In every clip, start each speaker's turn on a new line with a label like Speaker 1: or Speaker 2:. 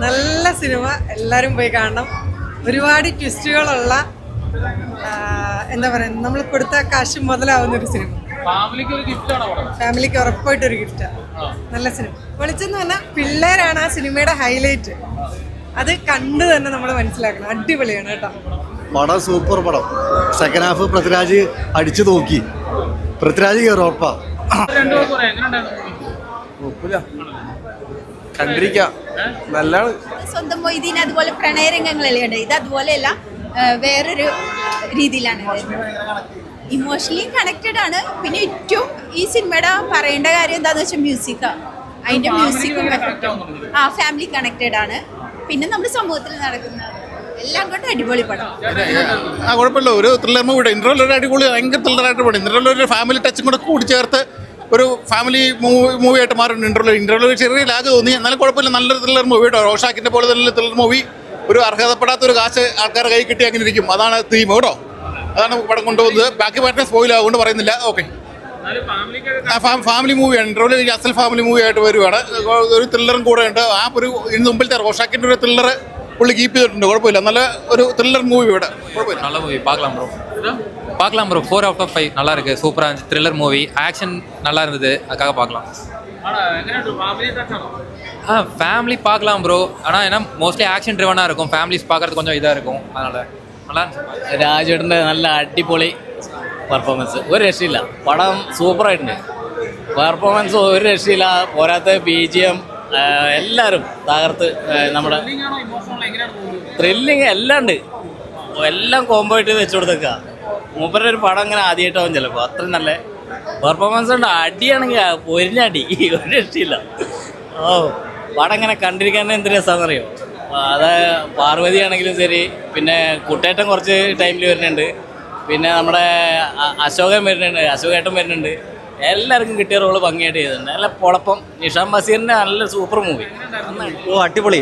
Speaker 1: നല്ല സിനിമ, എല്ലാവരും പോയി കാണണം. ഒരുപാട് ട്വിസ്റ്റുകളുള്ള, എന്താ പറയുക, നമ്മൾ കൊടുത്ത കാശ് മുതലാവുന്ന ഒരു സിനിമ. ഫാമിലിക്ക് ഉറപ്പായിട്ടൊരു ഗിഫ്റ്റാണ്. നല്ല സിനിമ. വിളിച്ചെന്ന് പറഞ്ഞാൽ പിള്ളേരാണ് ആ സിനിമയുടെ ഹൈലൈറ്റ്. അത് കണ്ടു തന്നെ നമ്മൾ മനസ്സിലാക്കണം. അടിപൊളിയാണ് കേട്ടോ.
Speaker 2: പടം സൂപ്പർ പടം. സെക്കൻഡ് ഹാഫ് പൃഥ്വിരാജ് അടിച്ചു നോക്കി. പൃഥ്വിരാജ് കയറും ഉറപ്പാ. കണ്ടിരിക്കാം, നല്ലതാണ്.
Speaker 3: സ്വന്തം മൊയ്തീൻ അതുപോലെ പ്രണയരംഗങ്ങളല്ലേ ഉണ്ട്. ഇത് അതുപോലെയല്ല, വേറൊരു രീതിയിലാണ്. ഇമോഷണലി കണക്റ്റഡ് ആണ്. പിന്നെ ഏറ്റവും ഈ സിനിമയുടെ പറയേണ്ട കാര്യം എന്താണെന്ന് വെച്ചാൽ മ്യൂസിക്കാണ്. അതിൻ്റെ മ്യൂസിക്കും ഫാമിലി കണക്റ്റഡ് ആണ്. പിന്നെ നമ്മുടെ സമൂഹത്തിൽ നടക്കുന്ന എല്ലാം കൊണ്ട് അടിപൊളി പടം.
Speaker 4: കുഴപ്പമില്ല. ഒരു ത്രില്ലർ മൂവിയുടെ ഇന്റർവെൽ ഒരു അടിപൊളി ഭയങ്കര ത്രില്ലറായിട്ട് പടം. ഇന്റർവെൽ ഒരു ഫാമിലി ടച്ചും കൂടെ കൂടി ചേർത്ത് ഒരു ഫാമിലി മൂവിയായിട്ട് മാറുന്നുണ്ട്. ഇന്റർവെൽ ചെറിയ ലാഗ് തോന്നി, എന്നാലും കുഴപ്പമില്ല. നല്ലൊരു ത്രില്ലർ മൂവി കേട്ടോ. റോഷാക്കിന്റെ പോലെ തന്നെ ത്രില്ലർ മൂവി. ഒരു അർഹതപ്പെടാത്ത ഒരു കാശ് ആൾക്കാരുടെ കൈ കിട്ടി അങ്ങനെ ഇരിക്കും. അതാണ് തീം കേട്ടോ. അതാണ് പടം കൊണ്ടുപോകുന്നത്. ബാക്കി പാർട്ടിനെ സ്പോയിൽ ആവുകൊണ്ട് പറയുന്നില്ല. ഓക്കെ, ഫാമിലി മൂവിയാണ്. ഇന്റർവെൽ അസൽ ഫാമിലി മൂവി ആയിട്ട് വരുവാണ്. ഒരു ത്രില്ലറും കൂടെ ഉണ്ട്. ആ ഒരു ഇതിന് മുമ്പിലത്തെ റോഷാക്കിന്റെ ഒരു ത്രില്ലർ പുള്ളി കീപ്പ് ചെയ്തിട്ടുണ്ട്. കുഴപ്പമില്ല. നല്ല ഒരു ത്രില്ലർ മൂവി ഇവിടെ. കുഴപ്പമില്ല,
Speaker 5: நல்ல மூவி. பார்க்கலாம் ப்ரோ 4 out of 5 நல்லா இருக்கு. சூப்பரா இருந்துச்சு. த்ரில்லர் மூவி, ஆக்ஷன் நல்லா இருந்தது. அதுக்காக பார்க்கலாம். ஃபேமிலி பார்க்கலாம் ப்ரோ. ஆனால் ஏன்னா மோஸ்ட்லி ஆக்ஷன் ட்ரிவனாக இருக்கும். ஃபேமிலிஸ் பார்க்கறது கொஞ்சம் இதாக இருக்கும். அதனால் நல்லா இருந்துச்சு.
Speaker 6: രാജേട്ടൻ്റെ നല്ല അടിപൊളി പെർഫോമൻസ്, ഒരു രക്ഷയില്ല. പടം സൂപ്പറായിട്ടുണ്ട്. പെർഫോമൻസ് ഒരു രക്ഷയില്ല. പോരാത്ത BGM എല്ലാവരും തകർത്ത്. നമ്മുടെ ത്രില്ലിങ് എല്ലാം ഉണ്ട്. എല്ലാം കോംബോ ആയിട്ട് വെച്ചു കൊടുത്തേക്കുക. മൂപ്പരുടെ ഒരു പടം അങ്ങനെ ആദ്യമായിട്ടാവും ചിലപ്പോൾ. അത്രയും നല്ല പെർഫോമൻസ് ഉണ്ട്. അടിയാണെങ്കിൽ പൊരിഞ്ഞടി, ഒരു രക്ഷയില്ല. പടം ഇങ്ങനെ കണ്ടിരിക്കാൻ എന്ത് രസമാണെന്നറിയോ. അത് പാർവതി ആണെങ്കിലും ശരി, പിന്നെ കുട്ടേട്ടൻ കുറച്ച് ടൈമിൽ വരുന്നുണ്ട്, പിന്നെ നമ്മുടെ അശോകൻ വരുന്നുണ്ട്. എല്ലാവർക്കും കിട്ടിയ റോള് ഭംഗിയായിട്ട് ചെയ്തിട്ടുണ്ട്. നല്ല പൊളപ്പം. നിഷാം ബസീറിൻ്റെ നല്ല സൂപ്പർ മൂവി.
Speaker 7: അടിപൊളി.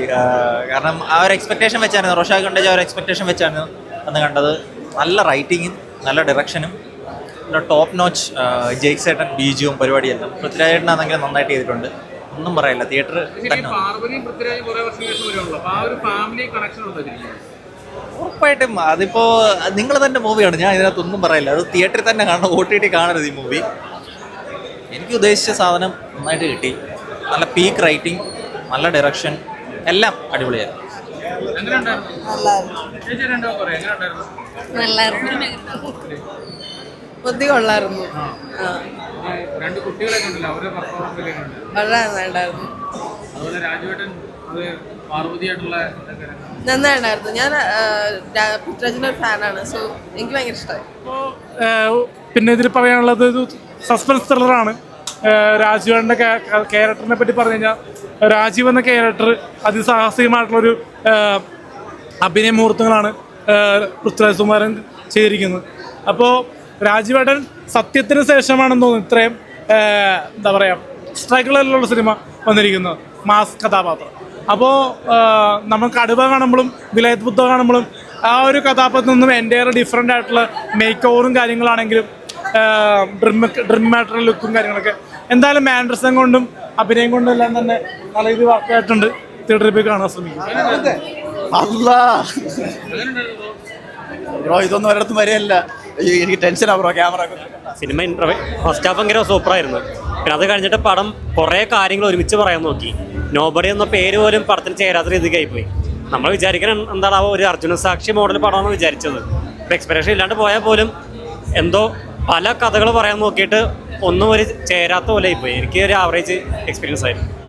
Speaker 7: കാരണം ആ ഒരു എക്സ്പെക്ടേഷൻ വെച്ചായിരുന്നു, റോഷാക്കിൻ്റെ ആ ഒരു എക്സ്പെക്ടേഷൻ വെച്ചാണ് അന്ന് കണ്ടത്. നല്ല റൈറ്റിങ്ങും നല്ല ഡയറക്ഷനും നല്ല ടോപ്പ് നോച്ച് ജെയ്ക് സേട്ടൻ ബീജുവും പരിപാടിയെല്ലാം. പൃഥ്വിരാജേട്ടനാണെങ്കിലും നന്നായിട്ട് ചെയ്തിട്ടുണ്ട്. ഒന്നും പറയില്ല. തിയേറ്റർ തന്നെ ഉറപ്പായിട്ടും അതിപ്പോൾ നിങ്ങൾ തന്നെ മൂവിയാണ്. ഞാൻ ഇതിനകത്തൊന്നും പറയില്ല. അത് തിയേറ്ററിൽ തന്നെ കാണണം, OTT കാണരുത് ഈ മൂവി. എനിക്ക് ഉദ്ദേശിച്ച സാധനം നന്നായിട്ട് കിട്ടി. നല്ല പീക്ക് റൈറ്റിംഗ്, നല്ല ഡയറക്ഷൻ, എല്ലാം അടിപൊളിയായിരുന്നു.
Speaker 1: ബുദ്ധി കൊള്ളായിരുന്നു. നന്നായിട്ടുണ്ടായിരുന്നു. ഞാൻ പൃഥ്വിരാജിന്റെ ഒരു ഫാനാണ്. സോ എനിക്ക് ഭയങ്കര ഇഷ്ടമായി.
Speaker 8: പിന്നെ ഇതിൽ പറയാനുള്ളത് ഒരു സസ്പെൻസ് ത്രില്ലറാണ്. രാജീവേട്ടൻ്റെ ക്യാരക്ടറിനെ പറ്റി പറഞ്ഞു കഴിഞ്ഞാൽ, രാജീവ് എന്ന ക്യാരക്ടർ അതിസാഹസികമായിട്ടുള്ളൊരു അഭിനയ മുഹൂർത്തങ്ങളാണ് പൃഥ്വിരാജ് കുമാരൻ ചെയ്തിരിക്കുന്നത്. അപ്പോൾ രാജീവേട്ടൻ സത്യത്തിന് ശേഷമാണെന്ന് തോന്നുന്നു ഇത്രയും എന്താ പറയുക സ്ട്രഗിളിലുള്ള സിനിമ വന്നിരിക്കുന്നത്, മാസ് കഥാപാത്രം. അപ്പോൾ നമ്മൾ കടുവ കാണുമ്പോഴും വിലായത്ത് ബുദ്ധ കാണുമ്പോഴും ആ ഒരു കഥാപാത്രത്തിൽ നിന്നും എൻ്റെ ഡിഫറെൻ്റ് ആയിട്ടുള്ള മേക്ക് ഓവറും കാര്യങ്ങളാണെങ്കിലും ഡ്രിമായിട്ടുള്ള ലുക്കും കാര്യങ്ങളൊക്കെ എന്തായാലും മാൻഡ്രസം കൊണ്ടും അഭിനയം കൊണ്ടും എല്ലാം തന്നെ നല്ല ഇത് വർക്കായിട്ടുണ്ട്. തിയേറ്ററിൽ പോയി കാണാൻ ശ്രമിക്കും.
Speaker 2: ബ്രോ ഇതൊന്നും ഒരിടത്തും വരെയല്ല. എനിക്ക് ടെൻഷനാ bro. Camera
Speaker 9: cinema first half ഭയങ്കര സൂപ്പറായിരുന്നു. പിന്നെ അത് കഴിഞ്ഞിട്ട് പടം കുറേ കാര്യങ്ങൾ ഒരുമിച്ച് പറയാൻ നോക്കി. നോബഡി എന്ന പേര് പോലും പടത്തിന് ചേരാത്ത രീതിക്കായി പോയി. നമ്മൾ വിചാരിക്കാൻ എന്താണ് ഒരു അർജുന സാക്ഷി മോഡൽ പടമാണെന്ന് വിചാരിച്ചത്. ഇപ്പോൾ എക്സ്പെക്ടേഷൻ ഇല്ലാണ്ട് പോയാൽ പോലും എന്തോ പല കഥകൾ പറയാൻ നോക്കിയിട്ട് ഒന്നും ഒരു ചേരാത്ത പോലെ ആയിപ്പോയി. എനിക്ക് ഒരു ആവറേജ് എക്സ്പീരിയൻസ് ആയിരുന്നു.